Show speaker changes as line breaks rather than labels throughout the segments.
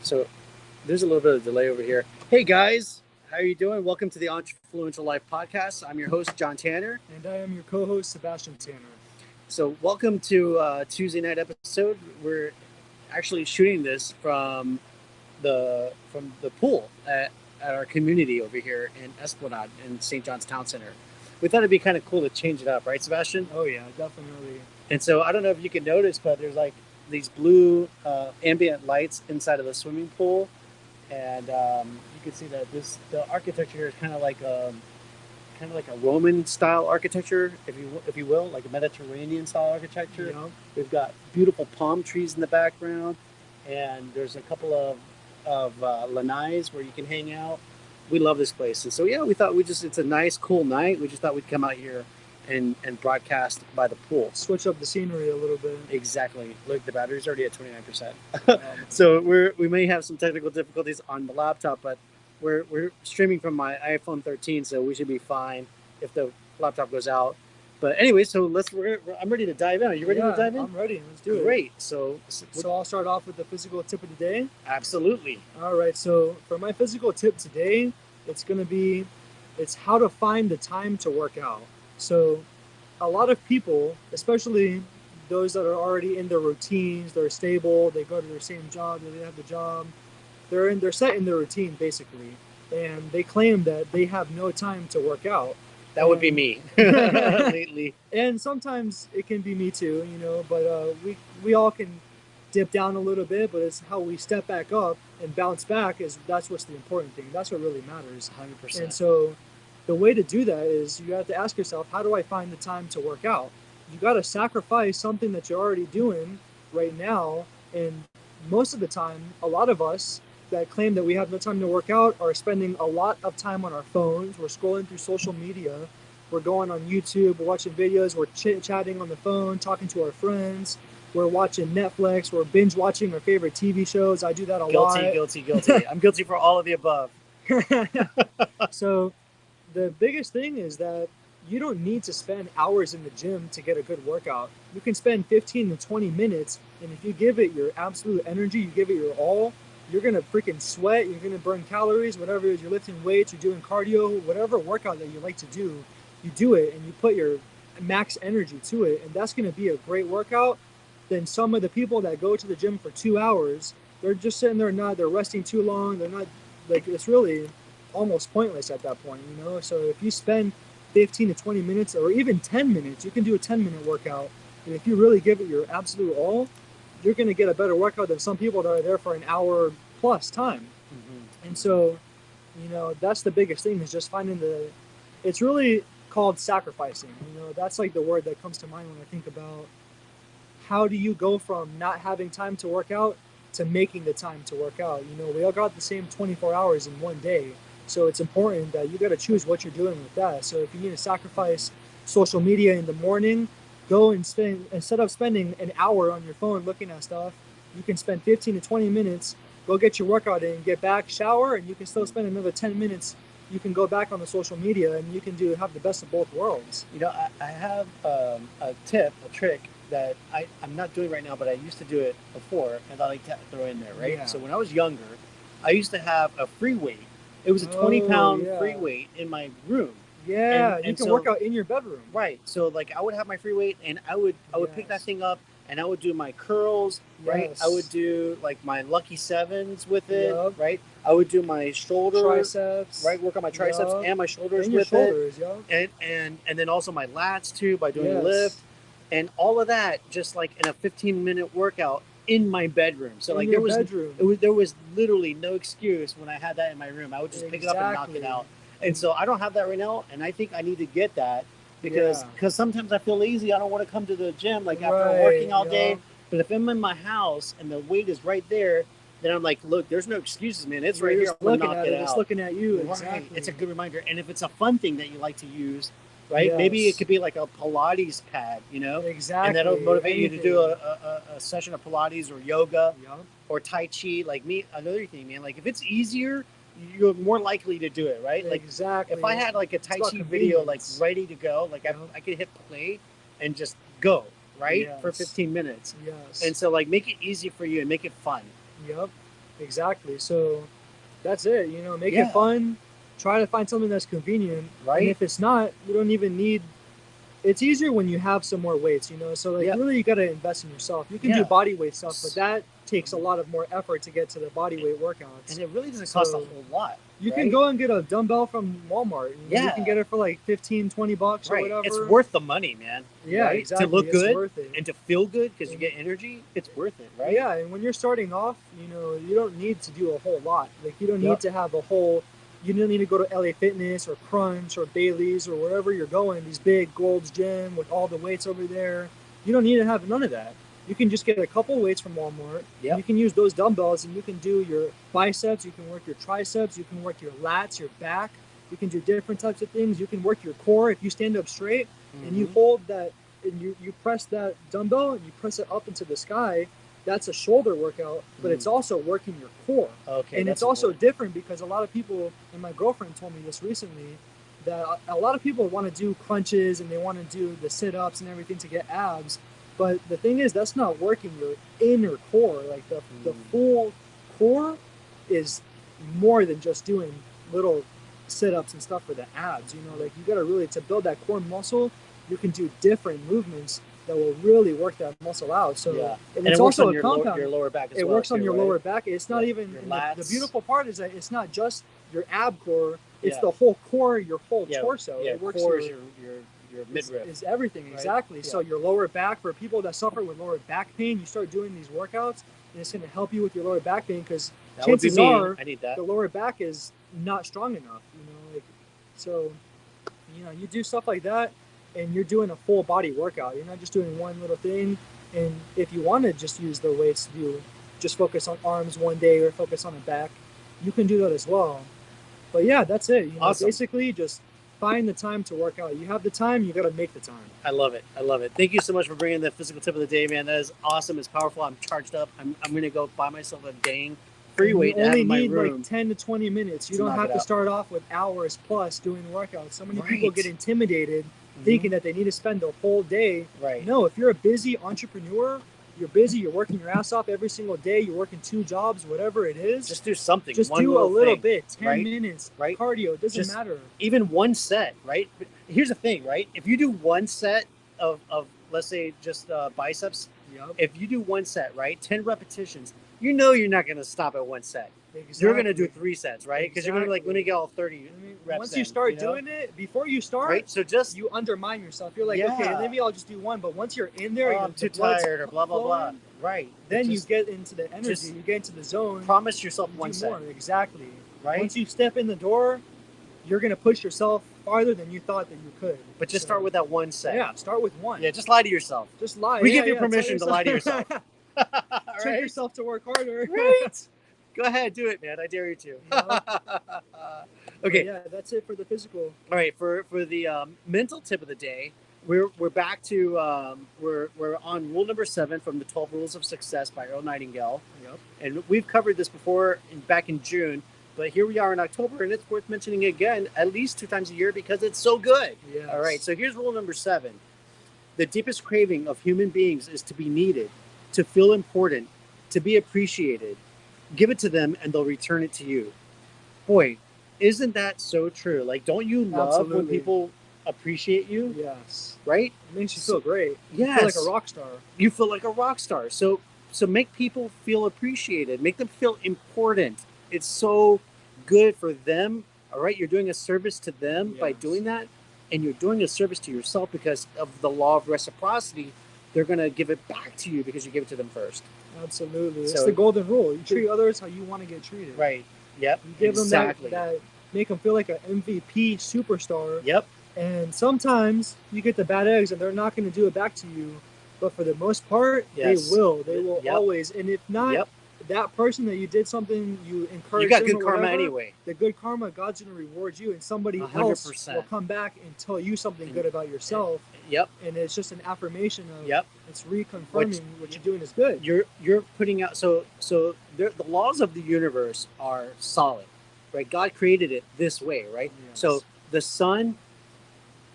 So there's a little bit of delay over here. Hey guys, how are you doing? Welcome to the Entrefluential Life podcast. I'm your host, John Tanner.
And I am your co-host, Sebastian Tanner.
So welcome to Tuesday night episode. We're actually shooting this from the pool at our community over here in Esplanade in St. John's Town Center. We thought it'd be kind of cool to change it up, right, Sebastian?
Oh yeah, definitely.
And so I don't know if you can notice, but there's like these blue ambient lights inside of the swimming pool, and you can see that the architecture here is kind of like a Roman style architecture, if you will, like a Mediterranean style architecture.
You know?
We've got beautiful palm trees in the background, and there's a couple of lanais where you can hang out. We love this place, and so yeah, we thought it's a nice, cool night. We just thought we'd come out here and broadcast by the pool.
Switch up the scenery a little bit.
Exactly. Look, the battery's already at 29%.
Um,
So we may have some technical difficulties on the laptop, but we're streaming from my iPhone 13, so we should be fine if the laptop goes out. But anyway, so I'm ready to dive in. Are you ready to dive in?
I'm ready. Let's do it.
Great. So
I'll start off with the physical tip of the day.
absolutely.
All right. So for my physical tip today, it's how to find the time to work out. So a lot of people, especially those that are already in their routines, they're stable, they go to their same job, they have the job, they're set in their routine basically, and they claim that they have no time to work out.
That would be me lately.
And sometimes it can be me too, but we all can dip down a little bit, but it's how we step back up and bounce back that's what's the important thing. That's what really matters.
100%.
And so the way to do that is you have to ask yourself, how do I find the time to work out? You got to sacrifice something that you're already doing right now. And most of the time, a lot of us that claim that we have no time to work out are spending a lot of time on our phones. We're scrolling through social media. We're going on YouTube. We're watching videos. We're chit-chatting on the phone, talking to our friends. We're watching Netflix. We're binge watching our favorite TV shows. I do that a lot.
Guilty. I'm guilty for all of the above.
So the biggest thing is that you don't need to spend hours in the gym to get a good workout. You can spend 15 to 20 minutes, and if you give it your absolute energy, you give it your all, you're going to freaking sweat, you're going to burn calories, whatever it is, you're lifting weights, you're doing cardio, whatever workout that you like to do, you do it and you put your max energy to it, and that's going to be a great workout. Then some of the people that go to the gym for 2 hours, they're just sitting there, they're resting too long, they're not, like, it's really almost pointless at that point, So if you spend 15 to 20 minutes or even 10 minutes, you can do a 10-minute workout. And if you really give it your absolute all, you're going to get a better workout than some people that are there for an hour plus time. Mm-hmm. And so, that's the biggest thing, is just finding it's really called sacrificing. That's like the word that comes to mind when I think about how do you go from not having time to work out to making the time to work out. We all got the same 24 hours in one day. So it's important that you got to choose what you're doing with that. So if you need to sacrifice social media in the morning, go and spend, instead of spending an hour on your phone looking at stuff, you can spend 15 to 20 minutes, go get your workout in, get back, shower, and you can still spend another 10 minutes. You can go back on the social media and you can have the best of both worlds.
I have a trick that I'm not doing right now, but I used to do it before, and I like to throw in there, right?
Yeah.
So when I was younger, I used to have a free weight. It was a 20-pound free weight in my room.
Yeah, you can work out in your bedroom.
Right. So like I would have my free weight, and I would pick that thing up, and I would do my curls, right?
Yes.
I would do like my lucky sevens with it,
Yep.
right? I would do my shoulders,
triceps,
right? Work on my triceps and my shoulders
and your
with
shoulders,
it, and then also my lats too by doing
Yes.
lift, and all of that just like in a 15-minute workout in my bedroom. So like there was literally no excuse when I had that in my room. I would just pick it up and knock it out. And so I don't have that right now, and I think I need to get that because sometimes I feel lazy. I don't want to come to the gym like after working all day. But if I'm in my house and the weight is right there, then I'm like, look, there's no excuses, man. It's right here. I'm gonna knock it out.
It's looking at you.
Right.
Exactly.
It's a good reminder. And if it's a fun thing that you like to use, right?
Yes.
Maybe it could be like a Pilates pad,
Exactly.
And that'll motivate you to do a session of Pilates or yoga or Tai Chi. Like me, another thing, man, like if it's easier, you're more likely to do it, right? Like
exactly.
If I had like a Tai Chi video like ready to go, like I could hit play and just go, right? For 15 minutes.
Yes.
And so like make it easy for you and make it fun.
Yep. Exactly. So that's it. You know, make it fun. Try to find something that's convenient.
Right.
And if it's not, you don't even need. It's easier when you have some more weights, you know. So like really, you got to invest in yourself. You can do body weight stuff, but that takes a lot of more effort to get to the body weight workouts.
And it really doesn't cost a whole lot.
You can go and get a dumbbell from Walmart. You can get it for like $15, $20 or whatever.
It's worth the money, man.
Yeah, exactly.
To look good
worth it.
and to feel good because you get energy, it's worth it, right?
Yeah, and when you're starting off, you know, you don't need to do a whole lot. Like you don't need to have a whole. You don't need to go to LA Fitness or Crunch or Bailey's or wherever you're going. These big Gold's Gym with all the weights over there. You don't need to have none of that. You can just get a couple weights from Walmart. Yep. You can use those dumbbells and you can do your biceps, you can work your triceps, you can work your lats, your back. You can do different types of things. You can work your core if you stand up straight and you hold that and you press that dumbbell and you press it up into the sky. That's a shoulder workout, but it's also working your core. Okay. And it's also different because a lot of people, and my girlfriend told me this recently, that a lot of people want to do crunches and they want to do the sit-ups and everything to get abs. But the thing is, that's not working your inner core. Like the full core is more than just doing little sit-ups and stuff for the abs. You know, like you got to really, to build that core muscle, you can do different movements that will really work that muscle out. So and it's also a compound.
Your lower back as
it
well
works on
too,
your
right?
lower back. It's not even the beautiful part is that it's not just your ab core. It's the whole core, your whole torso.
Yeah,
it works
core is your midriff.
Is everything, right? Exactly. So your lower back, for people that suffer with lower back pain, you start doing these workouts and it's going to help you with your lower back pain because chances are
I need that.
The lower back is not strong enough. You know, like so. You know, you do stuff like that, and you're doing a full body workout. You're not just doing one little thing. And if you want to just use the weights to do, just focus on arms one day or focus on the back, you can do that as well. But yeah, that's it. You know, basically just find the time to work out. You have the time, you got to make the time.
I love it. I love it. Thank you so much for bringing the physical tip of the day, man. That is awesome. It's powerful. I'm charged up. I'm going to go buy myself a dang free weight.
You only need like 10 to 20 minutes. You don't have to start off with hours plus doing the workout. So many people get intimidated thinking that they need to spend the whole day.
Right.
No, if you're a busy entrepreneur, you're busy, you're working your ass off every single day, you're working 2 jobs, whatever it is.
Just do something.
Just do a little bit, 10 minutes, cardio, it doesn't matter.
Even one set, right? But here's the thing, right? If you do one set of let's say just biceps, if you do one set, right? 10 repetitions, you know you're not going to stop at one set. Exactly. You're going to do 3 sets, right? Because you're going to like, let me get all 30 reps.
Once you start doing it, before you start,
so just
you undermine yourself. You're like, okay, maybe I'll just do one. But once you're in there,
I'm too tired or blah, blah, blah. Right.
Then you get into the energy, you get into the zone.
Promise yourself one set.
More. Exactly.
Right.
Once you step in the door, you're going to push yourself farther than you thought that you could.
But just start with that one set.
Yeah, start with one.
Yeah, just lie to yourself.
Just lie.
We give you permission to lie to yourself.
Trick yourself to work harder.
Right. Go ahead, do it, man. I dare you to. Okay.
Yeah, that's it for the physical.
All right, for the mental tip of the day, we're back to we're on rule number 7 from the 12 Rules of Success by Earl Nightingale.
Yep.
And we've covered this before back in June, but here we are in October, and it's worth mentioning again at least 2 times a year because it's so good.
Yes.
All right, so here's rule number 7. The deepest craving of human beings is to be needed, to feel important, to be appreciated. Give it to them and they'll return it to you. Boy, isn't that so true? Like, don't you love when people appreciate you?
Yes.
Right?
It makes you feel great.
Yes.
You feel like a rock star.
You feel like a rock star. So make people feel appreciated. Make them feel important. It's so good for them. All right? You're doing a service to them by doing that. And you're doing a service to yourself because of the law of reciprocity. They're going to give it back to you because you give it to them first.
Absolutely. It's the golden rule. You treat others how you want to get treated.
Right. Yep.
You give them that make them feel like an MVP superstar.
Yep.
And sometimes you get the bad eggs and they're not going to do it back to you. But for the most part, they will. They will always. And if not, that person that you did something, you encourage.
You got
them
good karma anyway.
The good karma, God's going to reward you, and somebody
100%.
else will come back and tell you something good about yourself.
Yep.
And it's just an affirmation of.
Yep.
It's reconfirming what you're doing is good.
You're putting out the laws of the universe are solid, right? God created it this way, right? Yes. So the sun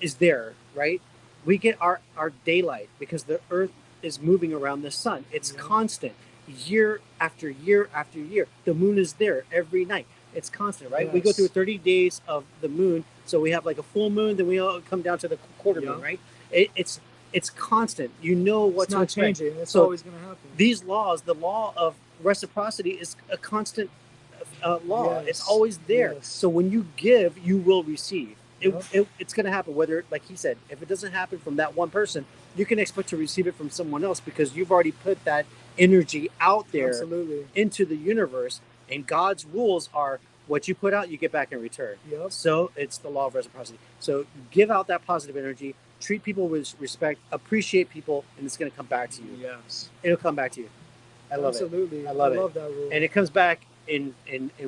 is there, right? We get our daylight because the earth is moving around the sun. It's constant. year after year after year. The moon is there every night. It's constant, right?
Yes.
We go through 30 days of the moon. So we have like a full moon, then we all come down to the quarter moon, right? It's constant. You know what's
not
expect.
changing. It's always going to happen.
These laws, the law of reciprocity is a constant law.
Yes.
It's always there.
Yes.
So when you give, you will receive. It's going to happen, whether, like he said, if it doesn't happen from that one person, you can expect to receive it from someone else because you've already put that energy out there into the universe. And God's rules are what you put out, you get back in return. So it's the law of reciprocity. So give out that positive energy, treat people with respect, appreciate people, and it's going to come back to you.
Yes.
It'll come back to you. I love
it.
I love
that rule.
And it comes back in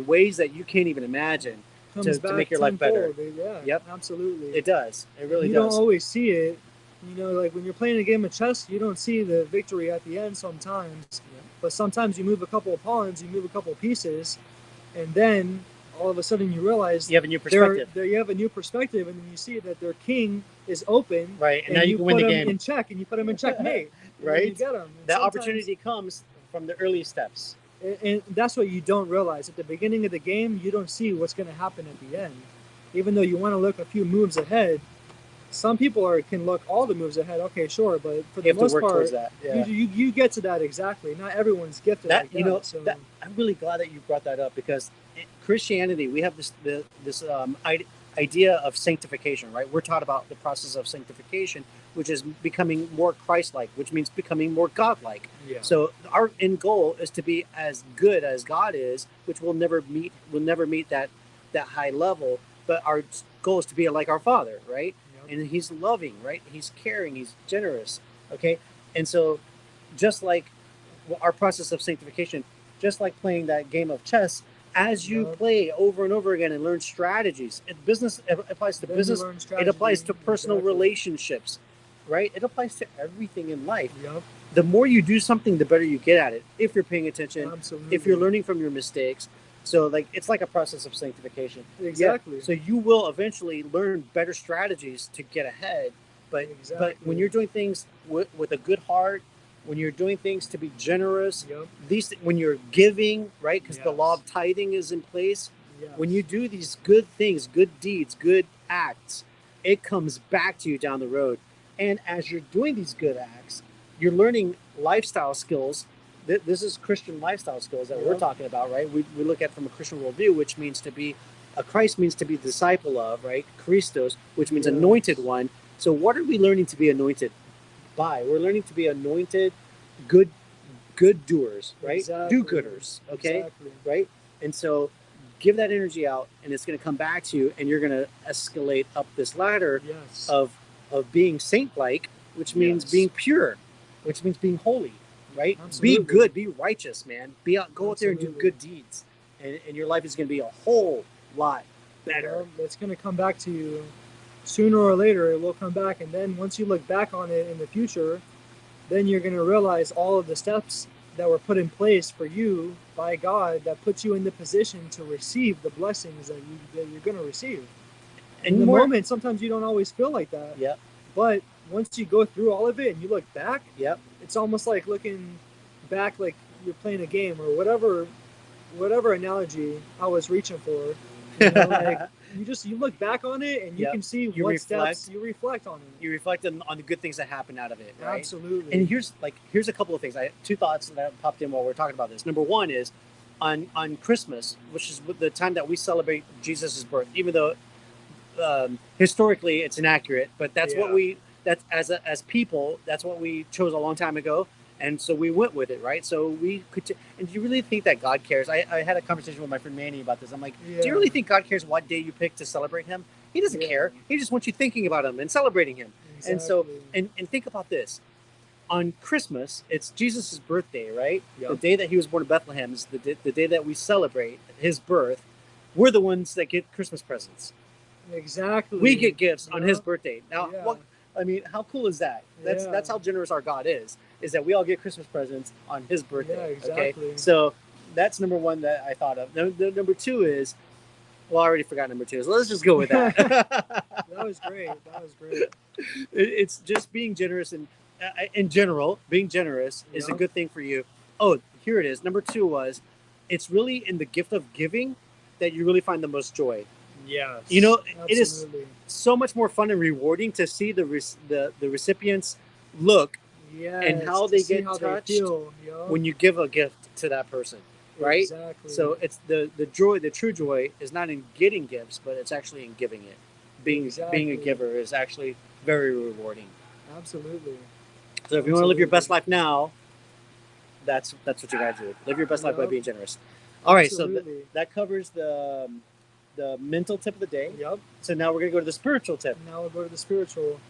ways that you can't even imagine to make your life better.
Yeah,
yep.
Absolutely.
It does. It really does.
You don't always see it. You know, like when you're playing a game of chess, you don't see the victory at the end sometimes. But sometimes you move a couple of pawns, you move a couple of pieces, and then all of a sudden you realize
you have a new perspective.
You have a new perspective, and then you see that their king is open.
Right, and now you can win the game.
Put him in check, and you put him in checkmate.
Right.
You get him.
That opportunity comes from the early steps.
And that's what you don't realize. At the beginning of the game, you don't see what's going to happen at the end. Even though you want to look a few moves ahead, some people can look all the moves ahead. Okay, sure, but for the most part, you get to that exactly. Not everyone's gifted like that. You know,
I'm really glad that you brought that up because in Christianity, we have this idea of sanctification, right? We're taught about the process of sanctification, which is becoming more Christ-like, which means becoming more God-like.
Yeah.
So our end goal is to be as good as God is, which we'll never meet that high level, but our goal is to be like our Father, right? Yep. And he's loving, right? He's caring, he's generous, okay? And so just like our process of sanctification, just like playing that game of chess, as you play over and over again and learn strategies, it applies to business, it applies to personal relationships, right? It applies to everything in life.
Yep.
The more you do something, the better you get at it. If you're paying attention,
absolutely.
If you're learning from your mistakes. So like it's like a process of sanctification.
Exactly.
Yeah. So you will eventually learn better strategies to get ahead. But when you're doing things with a good heart, when you're doing things to be generous, when you're giving, right? Because the law of tithing is in place. Yes. When you do these good things, good deeds, good acts, it comes back to you down the road. And as you're doing these good acts, you're learning lifestyle skills. This is Christian lifestyle skills that we're talking about, right? We look at it from a Christian worldview, which means to be a Christ means to be disciple of, right? Christos, which means anointed one. So what are we learning to be anointed by? We're learning to be anointed, good doers, right?
Exactly.
Do-gooders, okay?
Exactly.
Right? And so give that energy out, and it's going to come back to you, and you're going to escalate up this ladder of being saint-like, which means being pure, which means being holy, right?
Absolutely.
Be good, be righteous, man. Go out there and do good deeds, and your life is going to be a whole lot better.
It's going to come back to you sooner or later. It will come back, and then once you look back on it in the future, then you're going to realize all of the steps that were put in place for you by God that puts you in the position to receive the blessings that you're going to receive. In the moment, sometimes you don't always feel like that.
Yeah.
But once you go through all of it and you look back,
it's
almost like looking back like you're playing a game or whatever analogy I was reaching for. You know, like you look back on it and you can see steps you reflect on it.
You reflect on the good things that happen out of it, right?
Absolutely.
And here's a couple of things. I had two thoughts that popped in while we're talking about this. Number one is on Christmas, which is the time that we celebrate Jesus' birth, even though historically it's inaccurate, but that's as people, that's what we chose a long time ago. And so we went with it, right? So we could. And do you really think that God cares? I had a conversation with my friend Manny about this. I'm like, do you really think God cares what day you pick to celebrate him? He doesn't care. He just wants you thinking about him and celebrating him. Exactly. And so, and think about this. On Christmas, it's Jesus' birthday, right? Yep. The day that he was born in Bethlehem is the day that we celebrate his birth. We're the ones that get Christmas presents.
Exactly.
We get gifts on his birthday. Now, how cool is that? That's how generous our God is that we all get Christmas presents on his birthday.
Yeah, exactly.
Okay? So that's number one that I thought of. Number two is, well, I already forgot number two, so let's just go with that.
That was great.
It's just being generous, and in general, being generous is a good thing for you. Oh, here it is. Number 2 was, it's really in the gift of giving that you really find the most joy.
Yes.
You know,
absolutely.
It is so much more fun and rewarding to see the recipients look and how they get touched when you give a gift to that person, right?
Exactly.
So it's the joy, the true joy is not in getting gifts, but it's actually in giving it. Being a giver is actually very rewarding.
Absolutely.
So if you want to live your best life now, that's what you gotta do. Live your best life by being generous. All right, so that covers the mental tip of the day.
Yep.
So now we're gonna go to the spiritual tip.
Now we'll go to the spiritual.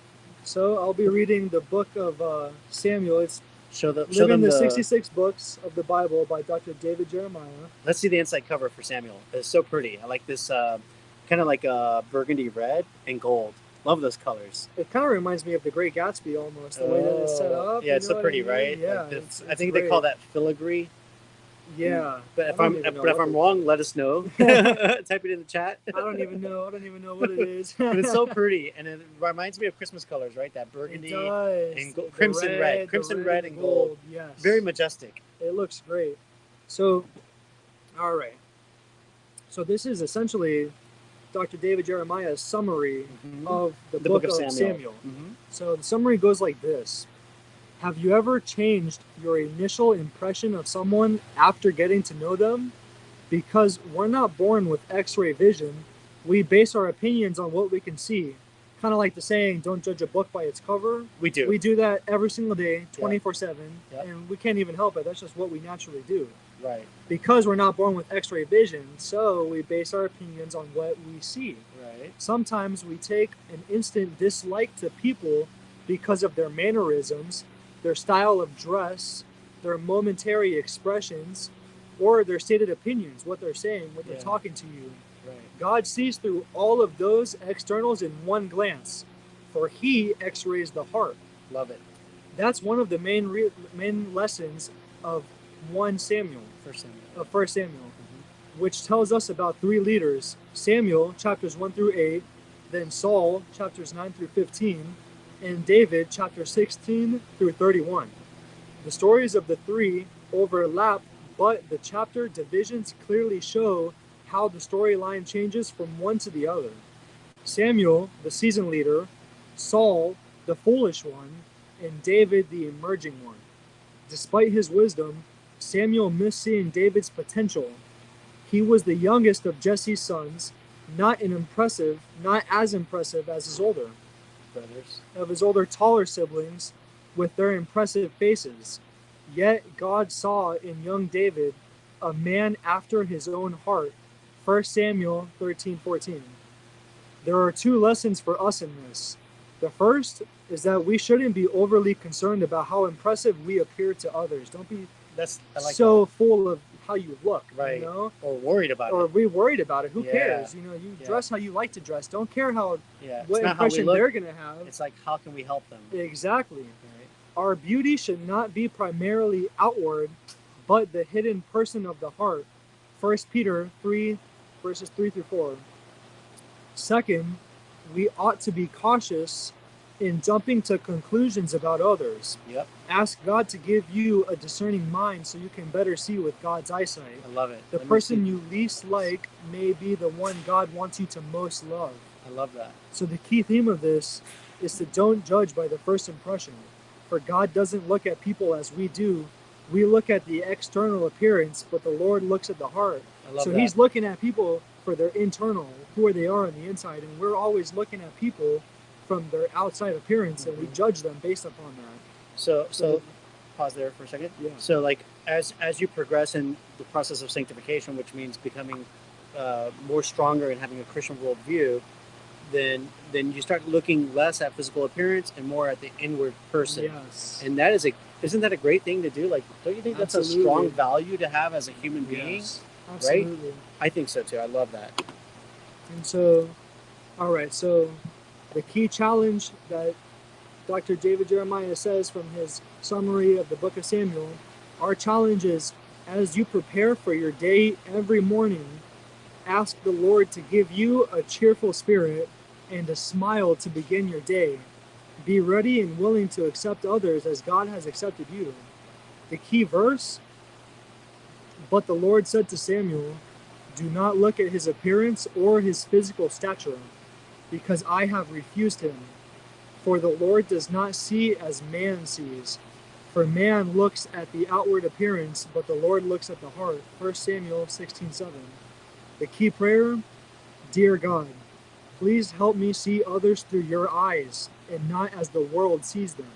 So I'll be reading the book of Samuel. It's Living the 66 Books of the Bible by Dr. David Jeremiah.
Let's see the inside cover for Samuel. It's so pretty. I like this kind of like burgundy red and gold. Love those colors.
It kind of reminds me of The Great Gatsby almost, the way that it's set up.
Yeah, it's so pretty, right?
Yeah,
like I think they call that filigree.
Yeah,
but if I'm wrong, let us know. Type it in the chat.
I don't even know what it is.
But it's so pretty, and it reminds me of Christmas colors, right? That burgundy and crimson red and gold.
Yes,
very majestic.
It looks great. So, all right. So this is essentially Dr. David Jeremiah's summary of the book of Samuel. So the summary goes like this. Have you ever changed your initial impression of someone after getting to know them? Because we're not born with X-ray vision. We base our opinions on what we can see. Kind of like the saying, don't judge a book by its cover.
We do.
We do that every single day, 24/7, and we can't even help it. That's just what we naturally do.
Right.
Because we're not born with X-ray vision, so we base our opinions on what we see.
Right.
Sometimes we take an instant dislike to people because of their mannerisms, their style of dress, their momentary expressions, or their stated opinions, what they're saying, what they're talking to you.
Right.
God sees through all of those externals in one glance, for He X-rays the heart.
Love it.
That's one of the main lessons of 1 Samuel. 1 Samuel, which tells us about 3 leaders: Samuel, chapters 1 through 8, then Saul, chapters 9 through 15, and David, chapters 16 through 31. The stories of the 3 overlap, but the chapter divisions clearly show how the storyline changes from one to the other. Samuel, the seasoned leader, Saul, the foolish one, and David, the emerging one. Despite his wisdom, Samuel missed seeing David's potential. He was the youngest of Jesse's sons, not as impressive as his older brothers, of his older taller siblings with their impressive faces. Yet God saw in young David a man after his own heart. 1 Samuel 13:14. There are 2 lessons for us in this. The first is that we shouldn't be overly concerned about how impressive we appear to others. Don't be full of how you look,
right?
You know?
Or worried about it.
Or be worried about it. Who cares? You know, you dress how you like to dress. Don't care what impression they're gonna have.
It's like, how can we help them?
Exactly. Right. Our beauty should not be primarily outward, but the hidden person of the heart. 1 Peter 3, verses 3 through 4. Second, we ought to be cautious in jumping to conclusions about others.
Yep.
Ask God to give you a discerning mind so you can better see with God's eyesight.
I love it.
The person you least like may be the one God wants you to most love.
I love that.
So the key theme of this is to don't judge by the first impression. For God doesn't look at people as we do. We look at the external appearance, but the Lord looks at the heart. So He's looking at people for their internal, who they are on the inside, and we're always looking at people from their outside appearance, and we judge them based upon that.
So pause there for a second.
Yeah.
So like as you progress in the process of sanctification, which means becoming more stronger and having a Christian worldview, then you start looking less at physical appearance and more at the inward person.
Yes.
And isn't that a great thing to do? Like, don't you think that's a strong value to have as a human being?
Yes. Absolutely.
Right? I think so too. I love that.
And so, all right, so the key challenge that Dr. David Jeremiah says from his summary of the book of Samuel, our challenge is, as you prepare for your day every morning, ask the Lord to give you a cheerful spirit and a smile to begin your day. Be ready and willing to accept others as God has accepted you. The key verse, But the Lord said to Samuel, do not look at his appearance or his physical stature, because I have refused him. For the Lord does not see as man sees. For man looks at the outward appearance, but the Lord looks at the heart. 1 Samuel 16:7. The key prayer, dear God, please help me see others through your eyes and not as the world sees them.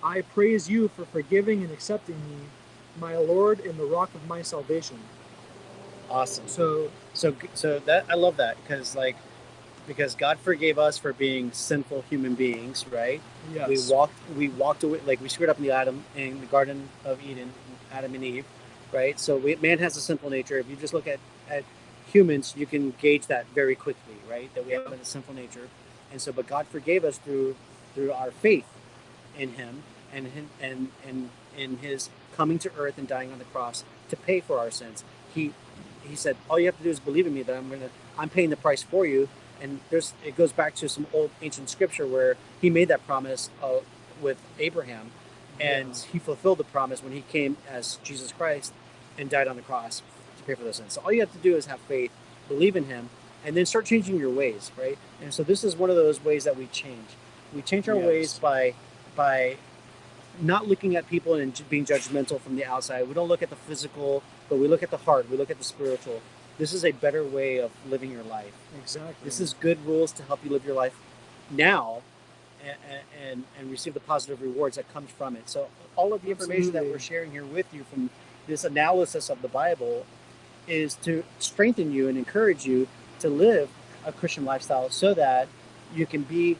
I praise you for forgiving and accepting me, my Lord and the rock of my salvation.
Awesome.
So
that I love that because God forgave us for being sinful human beings, right?
yes.
We walked away, like we screwed up in the Garden of Eden, Adam and Eve, right? So man has a sinful nature. If you just look at humans, you can gauge that very quickly, right? That we have a sinful nature, and so but God forgave us through our faith in Him and in His coming to earth and dying on the cross to pay for our sins. He said, all you have to do is believe in me that I'm paying the price for you. And it goes back to some old ancient scripture where he made that promise with Abraham, and he fulfilled the promise when he came as Jesus Christ and died on the cross to pay for those sins. So all you have to do is have faith, believe in him, and then start changing your ways, right? And so this is one of those ways that we change. We change our ways by not looking at people and being judgmental from the outside. We don't look at the physical, but we look at the heart. We look at the spiritual. This is a better way of living your life.
Exactly.
This is good rules to help you live your life now and receive the positive rewards that comes from it. So all of the information that we're sharing here with you from this analysis of the Bible is to strengthen you and encourage you to live a Christian lifestyle so that you can be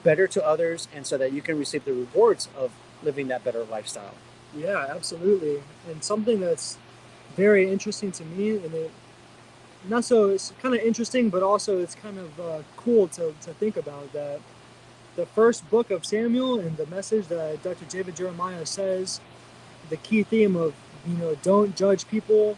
better to others and so that you can receive the rewards of living that better lifestyle.
Yeah, absolutely. And something that's very interesting to me, and it's kind of interesting, but also it's kind of cool to think about, that the first book of Samuel and the message that Dr. David Jeremiah says, the key theme of, don't judge people,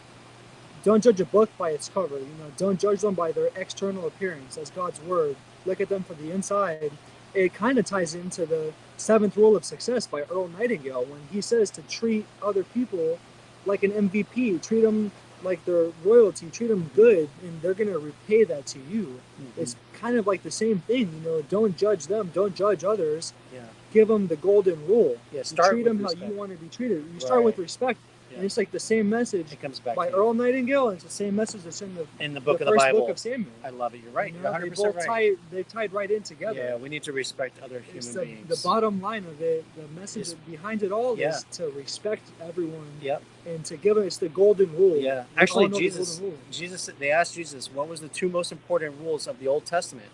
don't judge a book by its cover, don't judge them by their external appearance. That's God's word. Look at them from the inside. It kind of ties into the 7th rule of success by Earl Nightingale when he says to treat other people like an MVP, treat them like their royalty, treat them good, and they're going to repay that to you. Mm-hmm. It's kind of like the same thing, don't judge them, don't judge others.
Yeah.
Give them the golden rule.
Yeah,
treat them how you want to be treated. You start with respect. Yeah. And it's like the same message
it comes back
by Earl Nightingale, and it's the same message that's in the
book of the
first
Bible.
Book of Samuel.
I love it. You're right. You're 100%
they both
right.
They tied right in together.
Yeah, we need to respect other human beings.
The bottom line of it, the message behind it all is to respect everyone.
Yep.
And to give it's the golden rule.
Yeah. Actually, Jesus, they asked Jesus, what was the 2 most important rules of the Old Testament,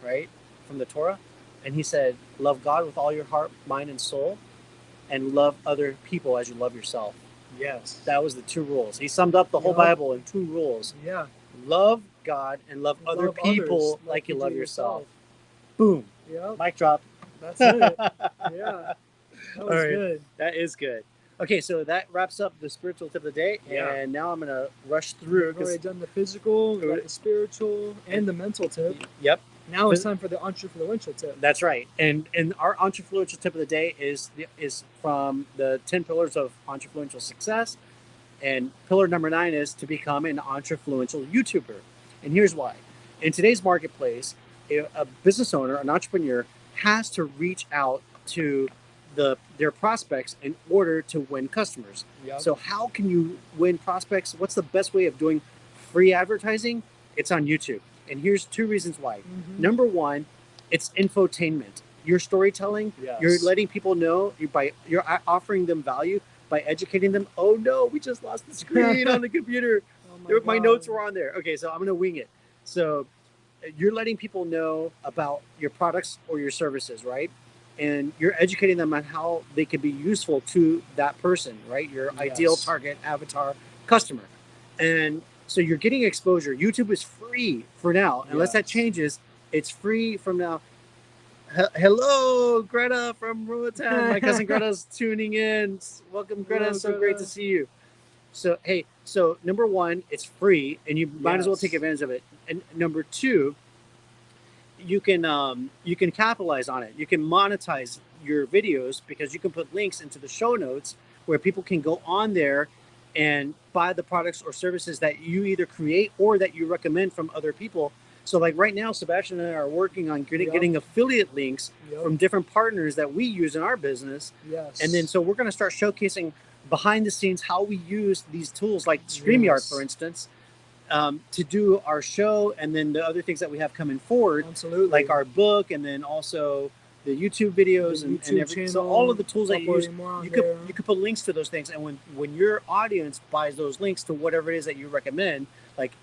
right? From the Torah? And he said, love God with all your heart, mind, and soul, and love other people as you love yourself.
Yes.
That was the 2 rules. He summed up the whole Bible in 2 rules.
Yeah.
Love God and love other people like you love yourself. Boom.
Yeah.
Mic drop.
That's it. Yeah. That was good.
That is good. Okay, so that wraps up the spiritual tip of the day. Yeah. And now I'm going to rush through.
We've already done the physical, we got the spiritual, and the mental tip.
Yep.
Now it's time for the Entrefluential tip.
That's right. And our Entrefluential tip of the day is from the 10 pillars of Entrefluential success. And pillar number 9 is to become an Entrefluential YouTuber. And here's why. In today's marketplace, a business owner, an entrepreneur, has to reach out to their prospects in order to win customers. Yep. So how can you win prospects? What's the best way of doing free advertising? It's on YouTube. And here's 2 reasons why. Mm-hmm. Number 1, it's infotainment. You're storytelling. Yes. You're letting people know. You're offering them value by educating them. Oh no, we just lost the screen on the computer. My notes were on there. Okay, so I'm gonna wing it. So you're letting people know about your products or your services, right? And you're educating them on how they can be useful to that person, right? Your ideal target avatar customer. And so you're getting exposure. YouTube is free for now. Unless that changes, it's free from now. Hello, Greta from Ruatan. My cousin Greta's tuning in. Welcome, Greta. Hello, so Greta. Great to see you. So, hey, number 1, it's free, and you might as well take advantage of it. And number 2, you can capitalize on it. You can monetize your videos because you can put links into the show notes where people can go on there and buy the products or services that you either create or that you recommend from other people. So like right now, Sebastian and I are working on getting affiliate links from different partners that we use in our business.
Yes.
And then so we're going to start showcasing behind the scenes how we use these tools like StreamYard, for instance, to do our show, and then the other things that we have coming forward.
Absolutely.
Like our book, and then also the YouTube videos and everything. So all of the tools that you use, you could put links to those things. And when your audience buys those links to whatever it is that you recommend, like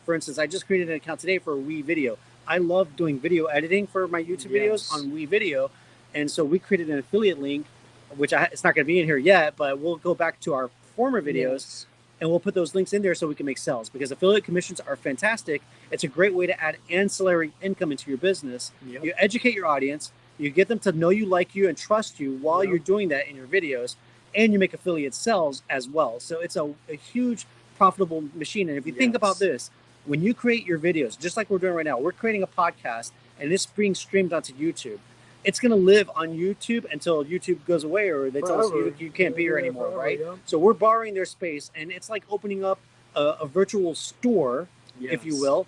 for instance, I just created an account today for WeVideo. I love doing video editing for my YouTube videos on WeVideo. And so we created an affiliate link, which it's not going to be in here yet, but we'll go back to our former videos and we'll put those links in there so we can make sales, because affiliate commissions are fantastic. It's a great way to add ancillary income into your business. You educate your audience, you get them to know you, like you, and trust you while you're doing that in your videos, and you make affiliate sales as well. So it's a huge profitable machine. And if you think about this, when you create your videos, just like we're doing right now, we're creating a podcast and it's being streamed onto YouTube. It's going to live on YouTube until YouTube goes away, or they tell us you can't be here anymore, right? So we're borrowing their space, and it's like opening up a virtual store, if you will.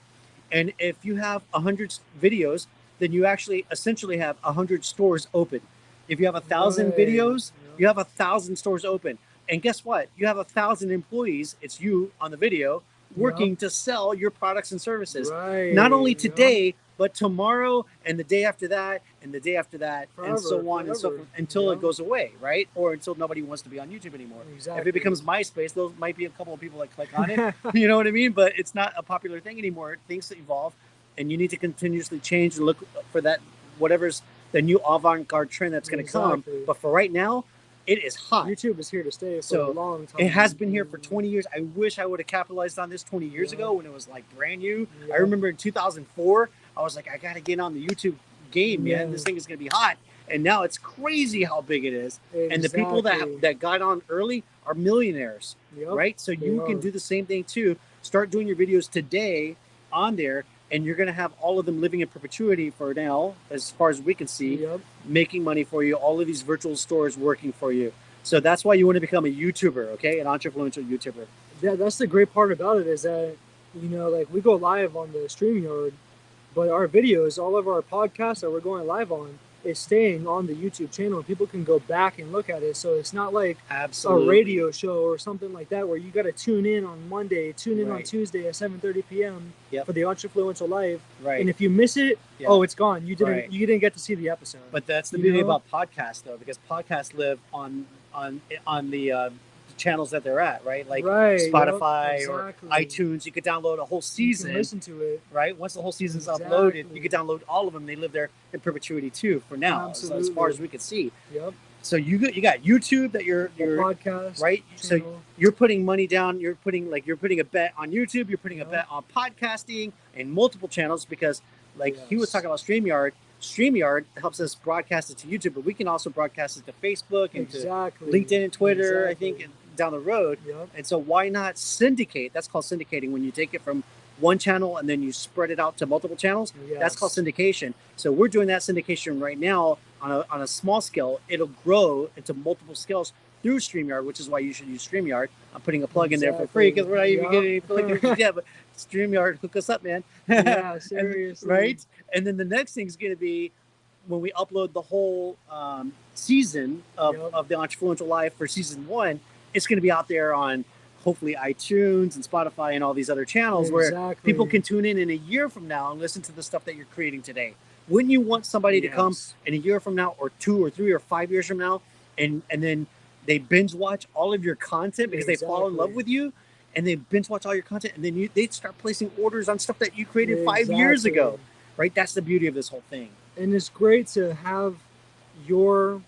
And if you have 100 videos, then you actually essentially have 100 stores open. If you have 1,000 videos, you have 1,000 stores open. And guess what? You have 1,000 employees. It's you on the video working to sell your products and services. Not only today, but tomorrow and the day after that and the day after that, and so on and so forth, until it goes away, right? Or until nobody wants to be on YouTube anymore. If it becomes MySpace, those might be a couple of people that click on it. You know what I mean? But it's not a popular thing anymore. Things evolve, and you need to continuously change and look for that, whatever's the new avant-garde trend that's going to come. But for right now, it is hot.
YouTube is here to stay for a long time.
It has been here for 20 years. I wish I would have capitalized on this 20 years ago when it was like brand new. I remember in 2004, I was like, I got to get on the YouTube game, man. This thing is going to be hot. And now it's crazy how big it is. And the people that got on early are millionaires, right? So you can do the same thing too. Start doing your videos today on there, and you're going to have all of them living in perpetuity for now, as far as we can see, making money for you, all of these virtual stores working for you. So that's why you want to become a YouTuber, okay? An Entrefluential YouTuber.
Yeah, that's the great part about it, is that, you know, like we go live on the StreamYard, but our videos, all of our podcasts that we're going live on, is staying on the YouTube channel, and people can go back and look at it. So it's not like a radio show or something like that where you got to tune in on Monday, tune in on Tuesday at 7:30 p.m. for the Entrefluential Live. And if you miss it, it's gone. You didn't get to see the episode.
But that's the beauty about podcasts, though, because podcasts live on the channels that they're at, right? Like Spotify or iTunes. You could download a whole season.
You can listen to it.
Right? Once the whole season's uploaded, you could download all of them. They live there in perpetuity too, for now, as far as we can see. So you got YouTube that you're
podcast,
right?
Channel.
So you're putting money down. You're putting a bet on YouTube. You're putting a bet on podcasting and multiple channels, because he was talking about StreamYard. StreamYard helps us broadcast it to YouTube, but we can also broadcast it to Facebook and to LinkedIn and Twitter, I think, and down the road. And so why not syndicate? That's called syndicating, when you take it from one channel and then you spread it out to multiple channels. That's called syndication. So we're doing that syndication right now on a small scale. It'll grow into multiple scales through StreamYard, which is why you should use StreamYard. I'm putting a plug in there for free because we're not even getting any plug. But StreamYard, hook us up, man.
Yeah, seriously.
Right? And then the next thing is going to be when we upload the whole season of the Entrefluential Live for season 1. It's going to be out there on hopefully iTunes and Spotify and all these other channels where people can tune in a year from now and listen to the stuff that you're creating today. Wouldn't you want somebody to come in a year from now, or 2 or 3 or 5 years from now, and then they binge watch all of your content because they fall in love with you, and they binge watch all your content, and then they start placing orders on stuff that you created 5 years ago, right? That's the beauty of this whole thing.
And it's great to have your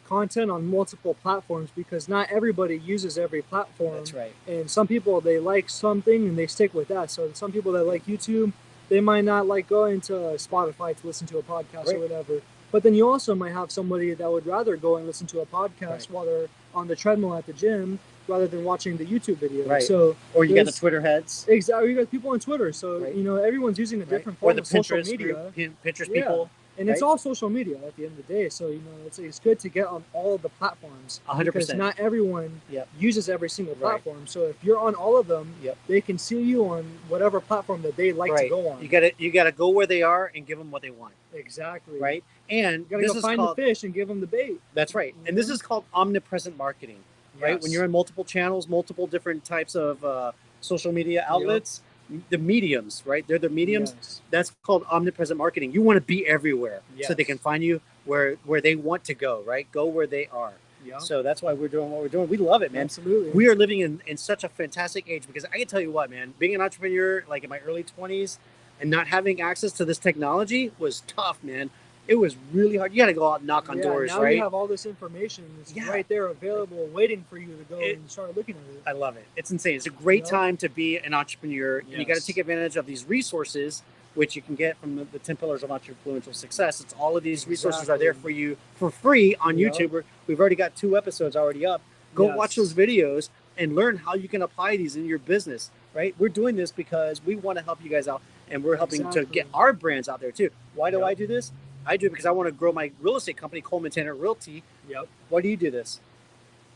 content on multiple platforms, because not everybody uses every platform.
That's right.
And some people, they like something and they stick with that. So some people that like YouTube, they might not like going to Spotify to listen to a podcast or whatever. But then you also might have somebody that would rather go and listen to a podcast while they're on the treadmill at the gym, rather than watching the YouTube video. So,
or you got the Twitter heads.
Exactly. You got people on Twitter. So, you know, everyone's using a different form of social media.
Pinterest people.
And it's all social media at the end of the day. So, it's good to get on all of the platforms.
100%.
Because not everyone uses every single platform.
Right.
So if you're on all of them, they can see you on whatever platform that they like to go on.
You gotta go where they are and give them what they want.
Exactly.
Right. And
you gotta go find the fish and give them the bait.
That's right. And this is called omnipresent marketing. Right. Yes. When you're in multiple channels, multiple different types of social media outlets. The mediums, right? They're the mediums. Yes. That's called omnipresent marketing. You want to be everywhere so they can find you where they want to go, right? Go where they are. Yeah. So that's why we're doing what we're doing. We love it, man.
Absolutely.
We are living in such a fantastic age because I can tell you what, man, being an entrepreneur like in my early 20s and not having access to this technology was tough, man. It was really hard. You got to go out and knock on doors,
now
right?
Now you have all this information. It's right there available, waiting for you to go and start looking at it.
I love it. It's insane. It's a great time to be an entrepreneur. Yes. And you got to take advantage of these resources, which you can get from the 10 Pillars of Entrefluential Success. It's all of these resources are there for you for free on YouTube. We've already got 2 episodes already up. Go watch those videos and learn how you can apply these in your business, right? We're doing this because we want to help you guys out, and we're helping to get our brands out there too. Why do I do this? I do it because I want to grow my real estate company, Coleman Tanner Realty. Yep. Why do you do this?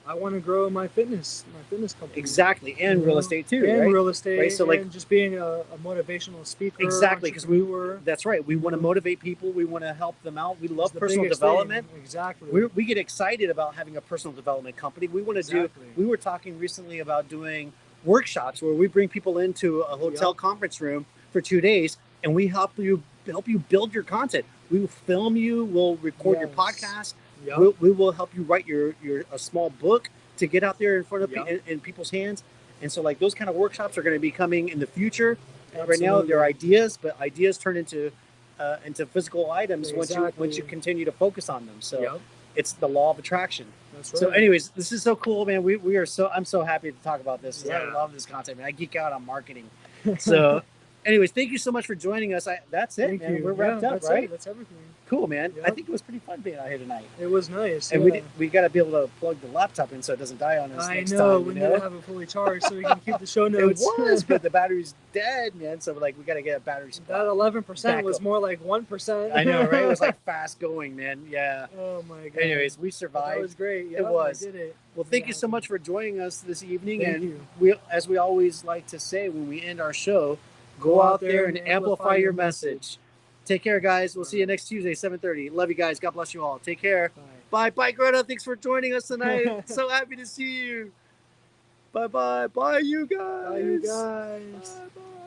I want to grow my fitness company.
Exactly, and real estate too,
and
right?
real estate,
right? So
and just being a motivational speaker.
Exactly, because that's right. We want to motivate people. We want to help them out. We love personal development.
Exactly.
We get excited about having a personal development company. We want to do. We were talking recently about doing workshops where we bring people into a hotel conference room for 2 days, and we help you build your content. We will film you. We'll record your podcast. Yep. We will help you write a small book to get out there in front of in people's hands. And so like those kind of workshops are going to be coming in the future. Right now they're ideas, but ideas turn into physical items once you continue to focus on them. So it's the law of attraction. That's right. So anyways, this is so cool, man. I'm so happy to talk about this. I love this content, man. I geek out on marketing. So anyways, thank you so much for joining us. That's it, man. We're wrapped up, right?
That's everything.
Cool, man. I think it was pretty fun being out here tonight.
It was nice.
And we got to be able to plug the laptop in so it doesn't die on us next time.
We need to have it fully charged so we can keep the show notes.
It was, but the battery's dead, man. So we got to get a battery supply.
That 11% was more like 1%.
I know, right? It was like fast going, man. Yeah.
Oh my god.
Anyways, we survived.
That was great.
It was.
I did it.
Well, thank you so much for joining us this evening.
Thank you.
As we always like to say when we end our show, go out there and amplify your message. Take care, guys. We'll see you next Tuesday, 7:30. Love you guys. God bless you all. Take care. Bye. Bye, Greta. Thanks for joining us tonight. So happy to see you. Bye, you guys.
Bye, you guys.
Bye.